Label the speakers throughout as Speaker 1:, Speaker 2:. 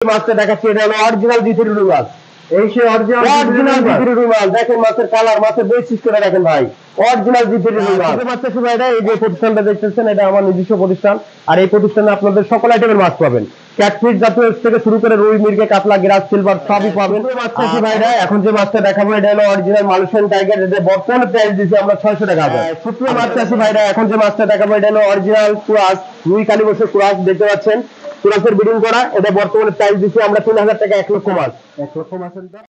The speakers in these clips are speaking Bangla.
Speaker 1: মাছটা দেখাচ্ছি, এটা হলো অরিজিনাল জিথুরি রুই মাছ।
Speaker 2: এই সে অরিজিনাল
Speaker 1: জিথুরি রুই মাছ দেখেন, মাছের কালার, মাছের বৈশিষ্ট্যটা দেখেন ভাই, অরিজিনাল জিথুরি রুই মাছ। মাছের সময় এই যে প্রতিষ্ঠানটা দেখতেছেন, এটা আমার নিজস্ব প্রতিষ্ঠান। আর এই প্রতিষ্ঠানে আপনাদের সকল আইটেমের মাছ পাবেন, ক্যাটফিশ জাতীয় থেকে শুরু করে রুই, মির্গে, কাতলা, গ্রাস, সিলভার সবই পাবেন। মাছটা ভাইরা এখন যে মাছটা দেখাবো, এটা হলো অরিজিনাল মালয়েশিয়ান টাইগার। এটা বর্তমানে প্রাইস দিচ্ছি আমরা 600 টাকা। শুক্রিয়া মাছ চাষি ভাইরা, এখন যে মাছটা দেখাবো, এটা হলো অরিজিনাল কুরাস, রুই কালীবসের কুরাস দেখতে পাচ্ছেন, কুরাসের ব্রিডিং করা। এটা বর্তমানে প্রাইস দিচ্ছি আমরা 3000 টাকা 1 লক্ষ মাছ। 1 লক্ষ মাছের দাম।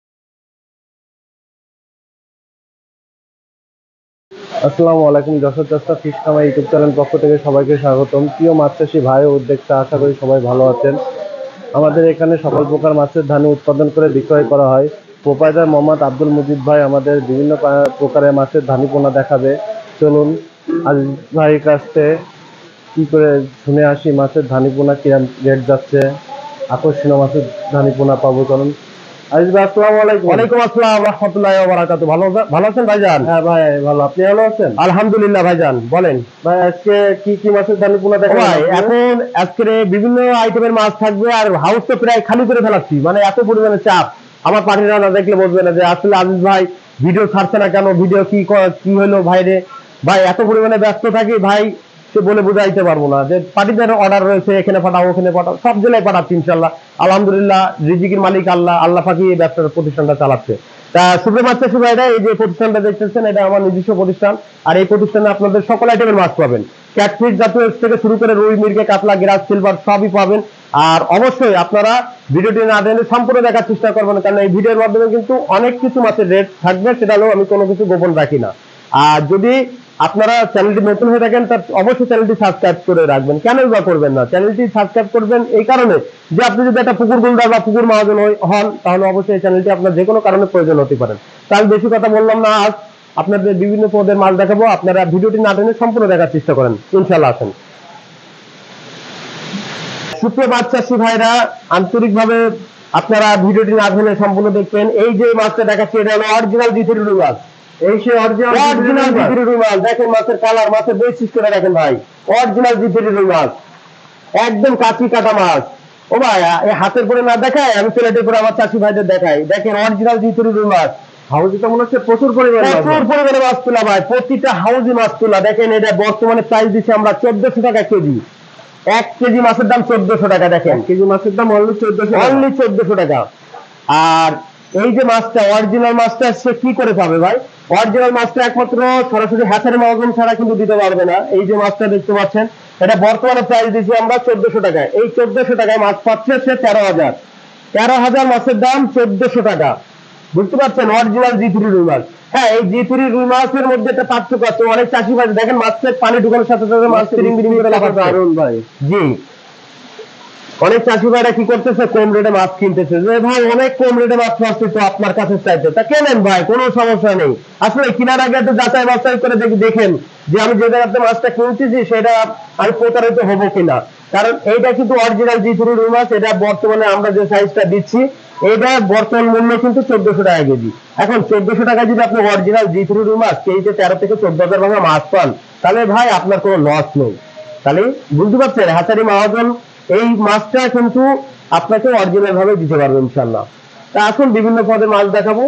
Speaker 2: আসসালামু আলাইকুম, যশোর চাষা ফিশ খামার ইউটিউব চ্যানেল পক্ষ থেকে সবাইকে স্বাগতম। প্রিয় মাছ চাষি ভাই ও উদ্যোক্তা, আশা করি সবাই ভালো আছেন। আমাদের এখানে সকল প্রকার মাছের ধানি উৎপাদন করে বিক্রয় করা হয়। প্রোপাইটার মোহাম্মদ আব্দুল মুজিদ ভাই আমাদের বিভিন্ন প্রকারের মাছের ধানি পোনা দেখাবে। চলুন আজ ভাইয়ের কাছ থেকে কি করে শুনে আসি মাছের ধানি পোনা কিরম রেট যাচ্ছে, আকর্ষণীয় মাছের ধানি পোনা পাবো। চলুন। আজিজ ভাই, আসসালামু আলাইকুম।
Speaker 1: ওয়ালাইকুম আসসালাম ওয়া রাহমাতুল্লাহি ওয়া বারাকাতুহু। ভালো আছেন ভাইজান?
Speaker 2: হ্যাঁ ভাই ভালো, আপনি ভালো আছেন?
Speaker 1: আলহামদুলিল্লাহ ভাইজান, বলেন
Speaker 2: ভাই আজকে কি কি মাছের ধানি পোনা দেখাবেন?
Speaker 1: ভাই এখন আজকে বিভিন্ন আইটেমের মাছ থাকবে, আর হাউস তো প্রায় খালি করে ফেলাচ্ছি, মানে এত পরিমাণে চাপ। আমার পার্টিরা না দেখলে বলবে না যে আসলে আজিজ ভাই ভিডিও ছাড়ছে না কেন, ভিডিও কি হলো ভাই রে। ভাই এত পরিমাণে ব্যস্ত থাকি ভাই, সে বলে বুঝাইতে পারবো না। যে পার্টিদের অর্ডার রয়েছে, এখানে পাঠাও ওখানে পাঠাও, সব জেলায় পাঠাচ্ছি ইনশাল্লাহ। আলহামদুলিল্লাহ, রিজিকের মালিক আল্লাহ, আল্লাহ পাকি এই ব্যবসার প্রতিষ্ঠানটা চালাচ্ছে। তা শুক্রিয়া মাছ চাষি ভাইরা, এই যে প্রতিষ্ঠানটা দেখতেছেন, এটা আমার নিজস্ব প্রতিষ্ঠান। আর এই প্রতিষ্ঠানে আপনাদের সকল আইটেমের মাছ পাবেন, ক্যাটফিশ জাতীয় থেকে শুরু করে রুই, মির্গে, কাতলা, গ্রাস, সিলভার সবই পাবেন। আর অবশ্যই আপনারা ভিডিওটি না টেনে সম্পূর্ণ দেখার চেষ্টা করবেন, কারণ এই ভিডিওর মাধ্যমে কিন্তু অনেক কিছু মাছের রেট থাকবে, সেটা হলেও আমি কোনো কিছু গোপন রাখি না। আর যদি আপনারা চ্যানেলটি নতুন হয়ে থাকেন, তার অবশ্যই চ্যানেলটি সাবস্ক্রাইব করে রাখবেন। কেন বা করবেন না? চ্যানেলটি সাবস্ক্রাইব করবেন এই কারণে যে আপনি যদি একটা পুকুর গুলদার বা পুকুর মহাজন হন, তাহলে অবশ্যই এই চ্যানেলটি আপনার যে কোনো কারণে প্রয়োজন হতে পারে। তাই বেশি কথা বললাম না, আজ আপনাদের বিভিন্ন পদের মাল দেখাবো, আপনারা ভিডিওটি না টেনে সম্পূর্ণ দেখার চেষ্টা করেন ইনশাল্লাহ। আসেন সুপ্রিয় মাছ চাষি ভাইরা, আন্তরিকভাবে আপনারা ভিডিওটি না টেনে সম্পূর্ণ দেখবেন। এই যে মাছটা দেখাচ্ছি, এটা হলো অরিজিনাল জিথুরি রুই মাছ।
Speaker 2: এই সে অরিজিনাল
Speaker 1: জিথুরি রুই মাছ দেখেন, মাছের কালার, মাছের বৈশিষ্ট্যটা দেখেন ভাই, অরিজিনাল জিথুরি রুই মাছ, একদম কাঁচি কাটা মাছ। ও ভাই এই হাতের পরে না দেখায়, আমি প্লেটের পরে আমার চাষি ভাইদের দেখাই। দেখেন অরিজিনাল জিথুরি রুই মাছ।
Speaker 2: হাউজে তো মনে হচ্ছে প্রচুর পরিমাণে
Speaker 1: মাছ তোলা ভাই, প্রতিটা হাউজে মাছ তোলা। দেখেন এটা বর্তমানে প্রাইস দিচ্ছি আমরা 1400 টাকা কেজি। 1 কেজি মাছের দাম 1400 টাকা। দেখেন
Speaker 2: 1 কেজি মাছের দাম অনলি
Speaker 1: 1400 টাকা। আর এই যে মাছটা, অরিজিনাল মাছটা সে কি করে পাবে ভাই? অরিজিনাল মাছটা একমাত্র সরাসরি হ্যাচারি মাধ্যম ছাড়া কিন্তু দিতে পারবে না। এই যে মাছটা দেখতে পাচ্ছেন, এটা বর্তমানে প্রাইস দিচ্ছি আমরা 1400 টাকায়। এই 1400 টাকায় মাছ পাচ্ছে সে 13,000 মাছের দাম 1400 টাকা। বুঝতে পারছেন? অরিজিনাল জিথুরি রুই মাছ। হ্যাঁ, এই জিথুরি রুই মাছের মধ্যে একটা পার্থক্য আছে। অনেক চাষি ভাই দেখেন মাছের পানি ঢুকানোর সাথে সাথে মাছ তিরিং বিরিং করে লাফাচ্ছে।
Speaker 2: দারুণ ভাই।
Speaker 1: জি, অনেক চাষি ভাইরা কি করতেছে, কম রেটে মাছ কিনতেছে। যে ভাই অনেক কম রেটে মাছ পাচ্ছি তো আপনার কাছে চাইতে, তা কেনেন ভাই, কোনো সমস্যা নেই। আসলে কেনার আগে একটু যাচাই বাছাই করে দেখেন যে আমি যে জায়গাতে মাছটা কিনতেছি সেটা আমি প্রতারিত হবো কিনা। কারণ এইটা কিন্তু অরিজিনাল জিথুরি রুই মাছ। এটা বর্তমানে আমরা যে সাইজটা দিচ্ছি, এটা বর্তমান মূল্য কিন্তু 1400 টাকা কেজি। এখন 1400 টাকা যদি আপনি অরিজিনাল জিথুরি রুই মাছ কেজিতে 13 থেকে 14,000 ভাঙা মাছ পান, তাহলে ভাই আপনার কোনো লস নেই। তাহলে বুঝতে পারছেন, হ্যাচারি মহাজন এই মাছটা কিন্তু আপনাকে অরিজিনাল ভাবে দিতে পারবে ইনশাল্লাহ। তা আসুন বিভিন্ন পদের মাছ দেখাবো।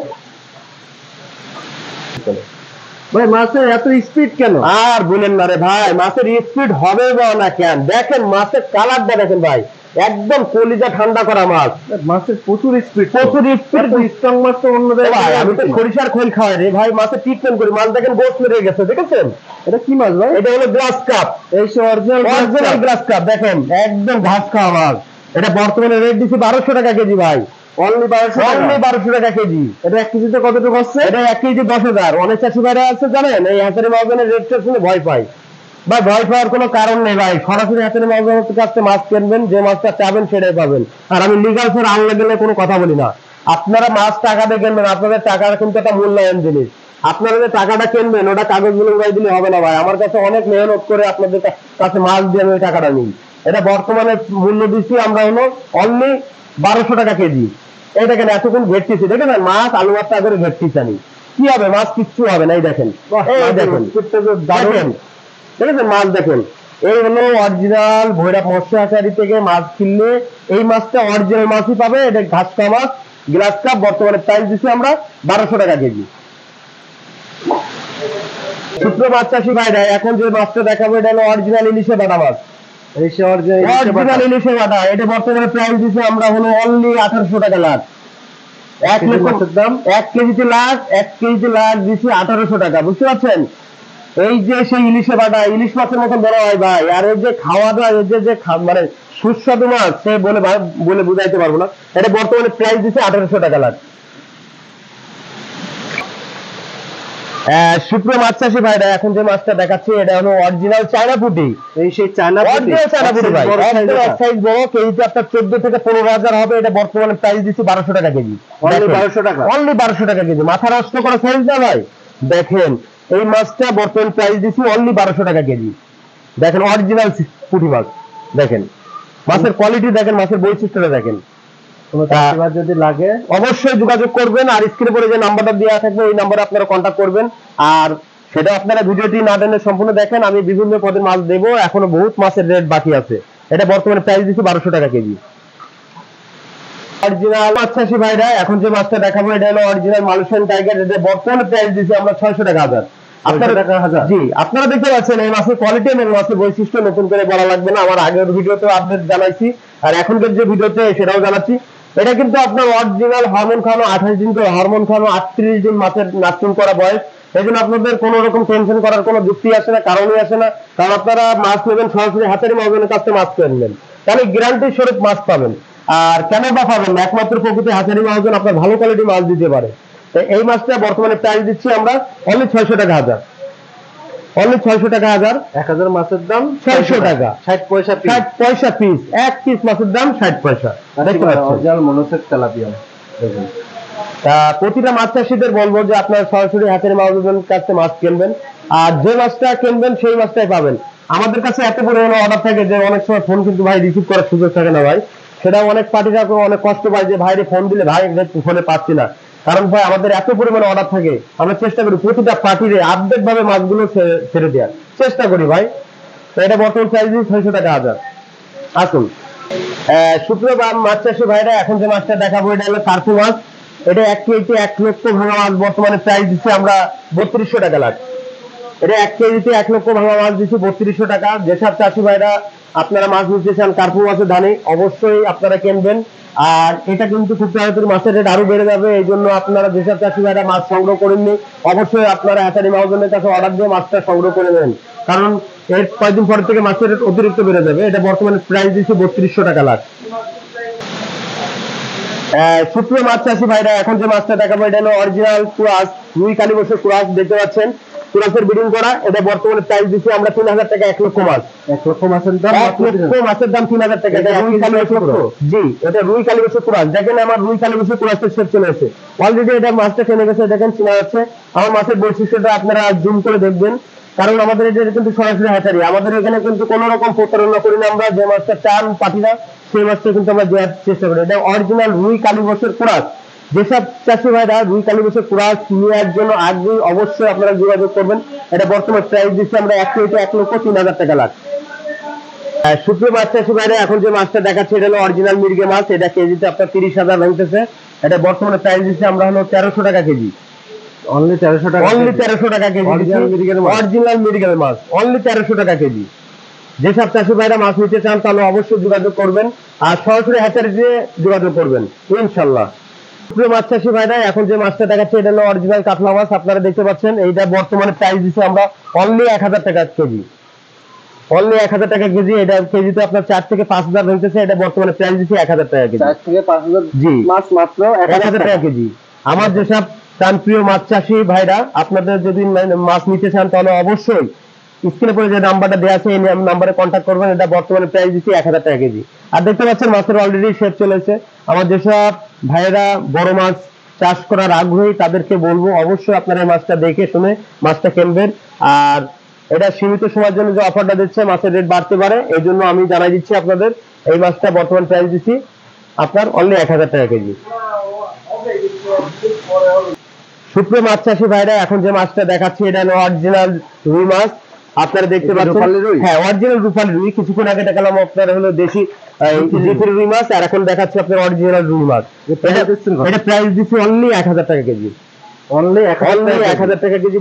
Speaker 2: ভাই মাছের এত স্পিড কেন?
Speaker 1: আর বলেন না রে ভাই, মাছের স্পিড হবে বা না কেন, দেখেন মাছের কালারটা দেখেন ভাই, একদম কলিজা ঠান্ডা করা মাছ।
Speaker 2: মাছের প্রচুর স্পিড,
Speaker 1: স্ট্রং মাছ তো অন্য ভাই। আমি তো সরিষার খোল খাওয়াই রে ভাই, মাছের ট্রিটমেন্ট করি। মাছ দেখেন গোস মেরে গেছে, দেখেছেন?
Speaker 2: এটা কি মাছ ভাই?
Speaker 1: এটা হলো গ্লাস কাপ।
Speaker 2: এই সে অরিজিনাল
Speaker 1: গ্লাস কাপ, দেখেন একদম ঘাস খাওয়া মাছ। এটা বর্তমানে রেট দিচ্ছি 1200 টাকা কেজি ভাই।
Speaker 2: অনলি
Speaker 1: 1200 টাকা কেজি।
Speaker 2: এটা 1 কেজিতে কতটুকু হচ্ছে?
Speaker 1: এটা 1 কেজি 10,000। অনেক চাষি ভাইরা আছে জানেন, এই হ্যাচারি মহাজনের রেটটা শুনে ভয় পায়। বা ভয় পাওয়ার কোনো কারণ নেই ভাই, সরাসরি হ্যাচারি মহাজনের কাছে মাছ কিনবেন, যে মাছটা চাবেন সেটাই পাবেন। আর আমি লিগাল ফের আনলে গেলে কোনো কথা বলি না। আপনারা মাছ টাকা দিয়ে কিনবেন, আপনাদের টাকার কিন্তু একটা মূল্যায়ন জিনিস। আপনারা যে টাকাটা কিনবেন ওটা কাগজগুলো উড়াই দিলে হবে না ভাই। আমার কাছে অনেক মেহনত করে আপনাদের কাছে মাছ দিয়ে আমি ওই টাকাটা নিই। এটা বর্তমানে মূল্য দিচ্ছি আমরা হলো অনলি 1200 টাকা কেজি। এই দেখেন এতক্ষণ ঘেটতেছি, দেখেন মাছ আলু মাছটা করে ঘেটতেছি আমি, কি হবে? মাছ কিচ্ছু হবে না। এই দেখেন, এই দেখেন দেখেন দেখেছেন মাছ দেখেন, এই হলো অরিজিনাল ভৈরব মৎস্য হ্যাচারি থেকে মাছ কিনলে এই মাছটা অরিজিনাল মাছই পাবে। এটা ঘাস কাপ মাছ, গ্লাস কাপ, বর্তমানে প্রাইস দিচ্ছি আমরা 1200 টাকা কেজি। ছোট্ট মাছ চাষি ভাইরা, এখন যে মাছটা দেখাবো এটা হলো অরিজিনাল ইলিশে বাটা মাছ। অরিজিনাল ইলিশে বাটা, এটা বর্তমানে প্রাইস দিচ্ছি আমরা হলো অনলি 1800 টাকা লাখ। 1 মাছের দাম 1 কেজিতে লাখ, 1 কেজিতে লাখ দিচ্ছি 1800 টাকা। বুঝতে পারছেন? এই যে সেই ইলিশে বাটা, ইলিশ মাছের মতো বড় হয় ভাই। আর এই যে খাওয়াটা, এই যে মানে সুস্বাদু মাছ, সে বলে বুঝাইতে পারবো না। এটা বর্তমানে প্রাইস দিচ্ছে 1800 টাকা লাখ। শুকনো মাছ চাষি ভাইরা, এখন যে মাছটা দেখাচ্ছি এটা হলো অরিজিনাল চায়না পুঁটি।
Speaker 2: এই সেই চায়না
Speaker 1: অরিজিনাল চায়না পুঁটি ভাই, একদম এক সাইজ বড়, কেজিতে আপনার 14 থেকে 15,000 হবে। এটা বর্তমানে প্রাইস দিচ্ছি 1200 টাকা কেজি।
Speaker 2: অনলি 1200 টাকা,
Speaker 1: অনলি 1200 টাকা কেজি। মাথা নষ্ট করা সাইজ না ভাই। দেখেন এই মাছটা বর্তমানে প্রাইস দিচ্ছি অনলি 1200 টাকা কেজি। দেখেন অরিজিনাল পুঁটি মাছ, দেখেন মাছের কোয়ালিটি, দেখেন মাছের বৈশিষ্ট্যটা দেখেন।
Speaker 2: কোনো চাষিবার যদি লাগে
Speaker 1: অবশ্যই যোগাযোগ করবেন। আর স্ক্রিনে পরে যে নাম্বারটা দেওয়া থাকবে ওই নাম্বারে আপনারা কন্ট্যাক্ট করবেন। আর সেটা আপনারা ভিডিওটি না টেনে সম্পূর্ণ দেখেন। আমি বিভিন্ন পদের মাছ দেবো, এখনো বহুত মাছের রেট বাকি আছে। এটা বর্তমানে প্রাইস দিচ্ছি 1200 টাকা কেজি। অরিজিনাল মাছ চাষি ভাইরা, এখন যে মাছটা দেখাবো এটা হলো অরিজিনাল মালয়েশিয়ান টাইগার। এটা বর্তমানে প্রাইস দিচ্ছি আমরা 600 টাকা হাজার। জি, আপনারা দেখতে পাচ্ছেন এই মাছের কোয়ালিটি এবং মাছের বৈশিষ্ট্য নতুন করে বলা লাগবে না, আমার আগের ভিডিওতে আপডেট জানাইছি আর এখনকার যে ভিডিওতে সেটাও জানাচ্ছি। এটা কিন্তু আপনার অরিজিনাল হরমোন খাওয়ানো 28 দিন করে, হরমোন খাওয়ানো 38 দিন মাছের নার্সিং করা বয়স। এই জন্য আপনাদের কোনো রকম টেনশন করার কোনো যুক্তি আসে না, কারণই আসে না। কারণ আপনারা মাছ নেবেন সরাসরি হাতের মহাজনের কাছে মাছ কিনবেন, তাহলে গ্যারান্টি স্বরূপ মাছ পাবেন। আর কেন বা পাবেন না, একমাত্র প্রকৃতি হাতেরই মহাজন আপনার ভালো কোয়ালিটি মাছ দিতে পারে। এই মাছটা বর্তমানে প্রাইস দিচ্ছি আমরা অনলি 600 টাকা হাজার। অনলি 600 টাকা হাজার।
Speaker 2: 1000 মাছের দাম
Speaker 1: 600 টাকা,
Speaker 2: 60 পয়সা পিস।
Speaker 1: 60 পয়সা পিস, এক পিস মাছের দাম 60 পয়সা। দেখতে পাচ্ছেন
Speaker 2: অরিজিনাল মনোসেক তেলাপিয়া। দেখুন,
Speaker 1: তা প্রতিটা মাছ চাষীদের বলবো যে আপনার সরাসরি হাতের মহাজনের কাছে মাছ কিনবেন, আর যে মাছটা কিনবেন সেই মাছটাই পাবেন। আমাদের কাছে এত পরিমাণে অর্ডার থাকে যে অনেক সময় ফোন কিন্তু ভাই রিসিভ করার সুযোগ থাকে না ভাই। সেটা অনেক পার্টিরা অনেক কষ্ট পায় যে ভাইরে ফোন দিলে ভাই ফোনে পাচ্ছি না। কারণ ভাই আমাদের এত পরিমাণে অর্ডার থাকে, আমরা চেষ্টা করি প্রতিটা পার্টিরে আপডেট ভাবে মাছগুলো ছেড়ে দেওয়ার চেষ্টা করি ভাই। তো এটা বর্তমান প্রাইস 600 টাকা হাজার। আসুন শুক্রবার মাছ চাষি ভাইরা, এখন যে মাছটা দেখাবো এটা হলো কার্পু মাছ। এটা 1 কেজিতে 1 লক্ষ ভাঙা মাছ বর্তমানে প্রাইস দিচ্ছি আমরা 3200 টাকা লাখ। এটা 1 কেজিতে 1 লক্ষ ভাঙা মাছ দিচ্ছি 3200 টাকা। যেসব চাষি ভাইরা আপনারা মাছ নিতে চান কার্পু মাছের দানে, অবশ্যই আপনারা কিনবেন। আর এটা কিন্তু খুব তাড়াতাড়ি মাছের রেট আরো বেড়ে যাবে। এই জন্য আপনারা যেসব চাষি ভাইরা মাছ সংগ্রহ করেননি, অবশ্যই আপনারা হ্যাচারি মহাজনের কাছে অর্ডার দিয়ে মাছটা সংগ্রহ করে নেন, কারণ এর কয়েকদিন পর থেকে মাছের রেট অতিরিক্ত বেড়ে যাবে। এটা বর্তমানে প্রাইস দিচ্ছি 3200 টাকা লাখ। সুপ্রিয় মাছ চাষি ভাইরা, এখন যে মাছটা দেখাবো এটা হলো অরিজিনাল কুরাস, রুই কালী বছর কুরাস। দেখতে পাচ্ছেন কুরাসের ব্রিডিং করা। এটা বর্তমানে প্রাইস দিচ্ছি আমরা 3000 টাকা। 1 লক্ষ মাছ,
Speaker 2: 1 লক্ষ মাছের দাম,
Speaker 1: 1 লক্ষ মাছের দাম 3000 টাকা। এটা রুই কালী বছর। জি, এটা রুই কালী বছর কুরাস। দেখেন আমার রুই কালী বছর কুরাসের শেপ চলে এসেছে অলরেডি। এটা মাছটা চেনে গেছে, দেখেন চেনা যাচ্ছে। আমার মাছের বৈশিষ্ট্যটা আপনারা জুম করে দেখবেন, কারণ আমাদের এটা কিন্তু সরাসরি হ্যাচারি। আমাদের এখানে কিন্তু কোনো রকম প্রতারণা করি না আমরা। যে মাছটা চান পাঠিনা সেই মাছটা কিন্তু আমরা দেওয়ার চেষ্টা করি। এটা অরিজিনাল রুই কালী বছর কুরাস। যেসব চাষি ভাইরা রুই কালী বছর কুরাস নেওয়ার জন্য আগ্রহী, অবশ্যই আপনারা যোগাযোগ করবেন। এটা বর্তমান প্রাইস দিচ্ছি আমরা 1 কেজিতে 1 লক্ষ 3000 টাকা লাখ। সুপ্রিয় মাছ চাষি ভাইরা, এখন যে মাছটা দেখাচ্ছে এটা হলো অরিজিনাল মির্গে মাছ। এটা কেজিতে আপনার 30,000 ভাঙতেছে। এটা বর্তমানে প্রাইস দিচ্ছি আমরা হলো 1300 টাকা কেজি।
Speaker 2: অনলি 1300 টাকা,
Speaker 1: অনলি 1300 টাকা কেজি। অরিজিনাল মিরিগেল মাছ অনলি 1300 টাকা কেজি। যেসব চাষি ভাইরা মাছ নিতে চান তাহলে অবশ্যই যোগাযোগ করবেন, আর সরাসরি হ্যাচারি দিয়ে যোগাযোগ করবেন ইনশাল্লাহ। প্রিয় মাছ চাষি ভাইরা, এখন যে মাছটা দেখাচ্ছে এটা হলো অরিজিনাল কাতলা মাছ। আপনারা দেখতে পাচ্ছেন এইটা বর্তমানে প্রাইস দিচ্ছি আমরা অনলি 1000 টাকা কেজি। অনলি 1000 টাকা কেজি। এটা কেজিতে আপনার 4 থেকে 5000 হইতেছে। এটা বর্তমানে প্রাইস দিচ্ছি 1000 টাকা কেজি।
Speaker 2: 4 থেকে 5000
Speaker 1: জি,
Speaker 2: মাছ মাত্র
Speaker 1: 1000 টাকা কেজি। আমার যেসব প্রিয় মাছ চাষি ভাইরা, আপনাদের যদি মাছ নিতে চান তাহলে অবশ্যই স্ক্রিনে পরে যে নাম্বারটা দেওয়া আছে এই নাম্বারে কন্ট্যাক্ট করবেন। এটা বর্তমানে প্রাইস দিচ্ছি 1000 টাকা কেজি। আর দেখতে পাচ্ছেন মাছের অলরেডি শেপ চলেছে। আমার যেসব ভাইরা বড় মাছ চাষ করার আগ্রহী তাদেরকে বলবো অবশ্যই আপনারা এই মাছটা দেখে শুনে মাছটা কিনবেন। আর এটা সীমিত সময়ের জন্য যে অফারটা দিচ্ছে, মাছের রেট বাড়তে পারে, এই জন্য আমি জানাই দিচ্ছি আপনাদের এই মাছটা বর্তমান প্রাইস দিচ্ছি আপনার অনলি 1000 টাকা কেজি। সুপ্রিয় মাছ চাষি ভাইরা, এখন যে মাছটা দেখাচ্ছি এটা হলো অরিজিনাল রুই মাছ। আপনারা দেখতে
Speaker 2: এটা
Speaker 1: পাচ্ছেন
Speaker 2: রূপালী রুই?
Speaker 1: হ্যাঁ অরিজিনাল রূপালী রুই। কিছুক্ষণ আগে দেখালাম আপনার হলো দেশি জিপের রুই মাছ, আর এখন দেখাচ্ছি আপনার অরিজিনাল রুই মাছ। এটা প্রাইস দিচ্ছি অনলি 1000 টাকা কেজি।
Speaker 2: অনলি
Speaker 1: 1000 টাকা কেজি।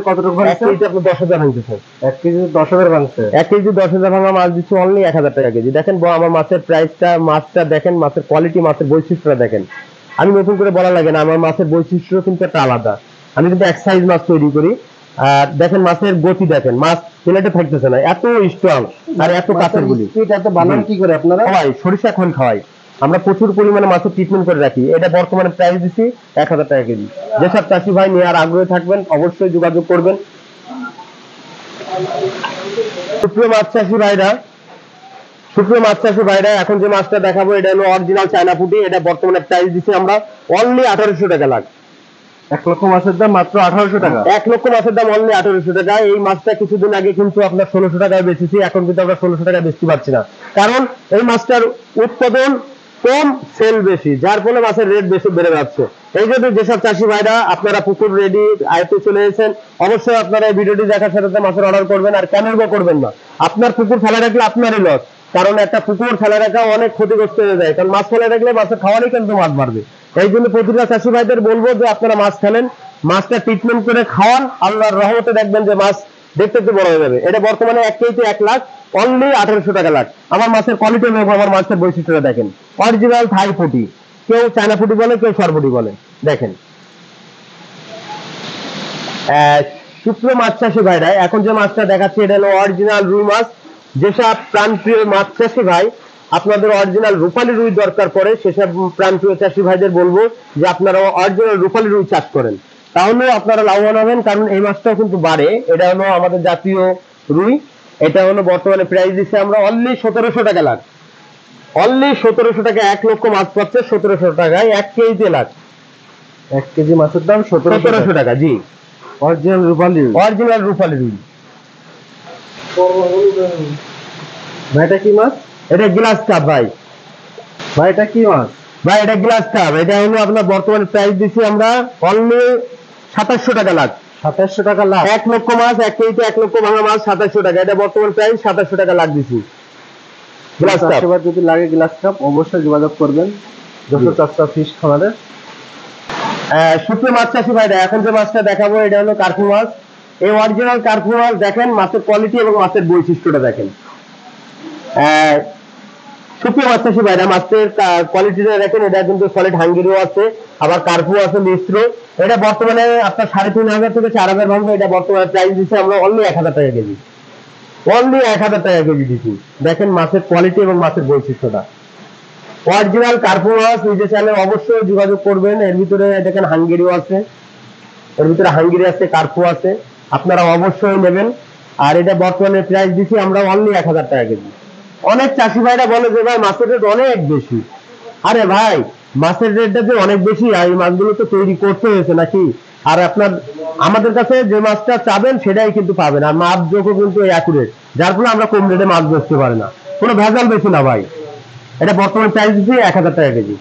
Speaker 2: কতটুকু
Speaker 1: এক কেজিতে আপনি 10,000 ভাঙতেছেন।
Speaker 2: 1 কেজি 10,000 ভাঙছে।
Speaker 1: 1 কেজি 10,000 ভাঙা মাছ দিচ্ছি অনলি 1000 টাকা কেজি। দেখেন আমার মাছের প্রাইসটা, মাছটা দেখেন, মাছের কোয়ালিটি, মাছের বৈশিষ্ট্যটা দেখেন। আমি নতুন করে বলা লাগে না, আমার মাছের বৈশিষ্ট্য কিন্তু একটা আলাদা। আমি কিন্তু এক সাইজ মাছ তৈরি করি। আর দেখেন মাছের গতি দেখেন, মাছ প্লেটে থাকতেছে না, এত স্ট্রং আর এত কাঁচের গুলি।
Speaker 2: এটা তো বানান কি করে আপনারা?
Speaker 1: খাওয়াই, সরিষা খোল খাওয়াই। আমরা প্রচুর পরিমাণে মাছের ট্রিটমেন্ট করে রাখি। এটা বর্তমানে প্রাইস দিচ্ছি 1000 টাকা কেজি। যেসব চাষি ভাই নেওয়ার আগ্রহী থাকবেন অবশ্যই যোগাযোগ করবেন। সুপ্রিয় মাছ চাষি ভাইরা, এখন যে মাছটা দেখাবো এটা হলো অরিজিনাল চায়না পুঁটি। এটা বর্তমানে প্রাইস দিচ্ছি আমরা অনলি 1800 টাকা লাখ।
Speaker 2: 1 লক্ষ মাছের দাম মাত্র 1800 টাকা।
Speaker 1: 1 লক্ষ মাছের দাম অনলি 1800 টাকা। এই মাছটা কিছুদিন আগে কিন্তু আপনার 1600 টাকায় বেচেছি, এখন কিন্তু আমরা 1600 টাকায় বেচতে পারছি না, কারণ এই মাছটার উৎপাদন কম, সেল বেশি, যার ফলে মাছের রেট বেশি বেড়ে যাচ্ছে। এই জন্য যেসব চাষি ভাইরা আপনারা পুকুর রেডি আয়তে চলে এসেছেন, অবশ্যই আপনারা এই ভিডিওটি দেখার সাথে মাছের অর্ডার করবেন। আর কেন করবেন না, আপনার পুকুর ফেলে রাখলে আপনারই লস, কারণ একটা পুকুর ফেলে রাখা অনেক ক্ষতিগ্রস্ত হয়ে যায়, কারণ মাছ ফেলে রাখলে মাছের খাওয়ারই কিন্তু মাছ মারবে। এই জন্য প্রতিটা চাষি ভাইদের বলবো যে আপনারা মাছ ফেলেন, মাছটা ট্রিটমেন্ট করে খাওয়ান, আল্লাহর রহমতে দেখবেন যে মাছ দেখতে একটু বড় হয়ে যাবে। এটা বর্তমানে 1 কেজিতে 1 লাখ, অনলি 1800 টাকা লাখ। আমার মাছের কোয়ালিটি এবং আমার মাছের বৈশিষ্ট্যটা দেখেন। অরিজিনাল থাই পুঁটি, কেউ চায়না পুঁটি বলে, কেউ সরপুটি বলে। দেখেন সুপ্রিয় মাছ চাষি ভাইরা, এখন যে মাছটা দেখাচ্ছি এটা হলো অরিজিনাল রুই মাছ। যেসব প্রাণপ্রিয় মাছ চাষি ভাই আপনাদের অরিজিনাল রূপালী রুই দরকার পড়ে, সেসব প্রাণপ্রিয় চাষি ভাইদের বলবো যে আপনারা অরিজিনাল রূপালী রুই চাষ করেন, তাহলে আপনারা লাভবান হবেন। কারণ এই মাছটাও কিন্তু বাড়ে। এটা হলো আমাদের জাতীয় রুই। এটা হলো বর্তমানে প্রাইস দিচ্ছে আমরা অনলি 1700 টাকা লাখ। অনলি 1700 টাকা। 1 লক্ষ মাছ পাচ্ছে 1700 টাকায়, 1 কেজিতে লাখ।
Speaker 2: 1 কেজি মাছের দাম
Speaker 1: 1700 টাকা। জি,
Speaker 2: অরিজিনাল রূপালী
Speaker 1: রুই।
Speaker 2: ভাই এটা কি মাছ?
Speaker 1: এটা গ্লাস কাপ ভাই।
Speaker 2: এটা কি মাছ?
Speaker 1: ভাই এটা গ্লাস কাপ। এটা হলো আপনার বর্তমানে প্রাইস দিচ্ছি আমরা অনলি 2700 টাকা লাখ।
Speaker 2: 2700 টাকা লাখ।
Speaker 1: 1 লক্ষ মাছ, 1 কেজিতে 1 লক্ষ ভাঙা মাছ 2700 টাকা। এটা বর্তমান প্রাইস 2700 টাকা লাখ দিচ্ছি। গ্লাস কাপ
Speaker 2: যদি লাগে গ্লাস কাপ অবশ্যই যোগাযোগ করবেন যশোর চাষটা ফিশ খামারে।
Speaker 1: সুপ্রিয় মাছ চাষি ভাইরা, এখন যে মাছটা দেখাবো এটা হলো কার্পু মাছ। এই অরিজিনাল কার্পু মাছ দেখেন, মাছের কোয়ালিটি এবং মাছের বৈশিষ্ট্যটা দেখেন। সুপ্রিয় মাছ চাষি ভাইরা, মাছের কোয়ালিটিটা দেখেন। এটা কিন্তু সলিড হাঙ্গেরিও আছে, আবার কার্পু আছে মিশ্র। এটা বর্তমানে আপনার 3500 থেকে 4000 ভাঙবে। এটা বর্তমানে প্রাইস দিচ্ছে আমরা অনলি 1000 টাকা কেজি। অনলি 1000 টাকা কেজি দিচ্ছি। দেখেন মাছের কোয়ালিটি এবং মাছের বৈশিষ্ট্যটা। অরিজিনাল কার্পু মাছ নিজে চাইলে অবশ্যই যোগাযোগ করবেন। এর ভিতরে দেখেন হাঙ্গেরিও আছে, কার্পু আছে, আপনারা অবশ্যই নেবেন। আর এটা বর্তমানে প্রাইস দিচ্ছি আমরা অনলি 1000 টাকা কেজি। অনেক চাষি ভাইরা বলে যে ভাই মাছের রেট অনেক বেশি। আরে ভাই, মাছের রেটটা যে অনেক বেশি, আর এই মাছগুলো তো তৈরি করতে হয়েছে নাকি। আর আপনার আমাদের কাছে যে মাছটা চাবেন সেটাই কিন্তু পাবেন, আর মাছ যোগও কিন্তু অ্যাকুরেট, যার ফলে আমরা কম রেটে মাছ বেচতে পারি না, কোনো ভেজাল বেশি না ভাই। এটা বর্তমানে প্রাইস দিচ্ছি 1000 টাকা কেজি।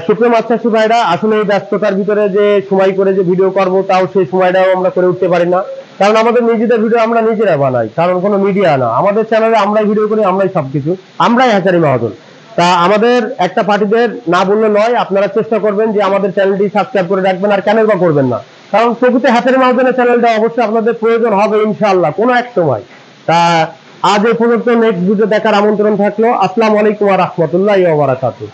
Speaker 1: সুপ্রিয় মাছ চাষি ভাইরা, আসলে এই ব্যস্ততার ভিতরে যে সময় করে যে ভিডিও করব, তাও সেই সময়টাও আমরা করে উঠতে পারি না, কারণ আমাদের নিজেদের ভিডিও আমরা নিজেরা বানাই, কারণ কোনো মিডিয়া না। আমাদের চ্যানেলে আমরাই ভিডিও করি, আমরাই সবকিছু, আমরাই হ্যাচারি মহাজন। তা আমাদের একটা পার্টিদের না বললে নয়, আপনারা চেষ্টা করবেন যে আমাদের চ্যানেলটি সাবস্ক্রাইব করে রাখবেন। আর কেন বা করবেন না, কারণ প্রকৃতি হ্যাচারি মহাজনের চ্যানেলটা অবশ্যই আপনাদের প্রয়োজন হবে ইনশাআল্লাহ কোনো এক সময়। তা আজ এই পর্যন্ত, নেক্সট ভিডিও দেখার আমন্ত্রণ থাকলো। আসসালামু আলাইকুম ওয়া রাহমাতুল্লাহি ওয়া বারাকাতুহু।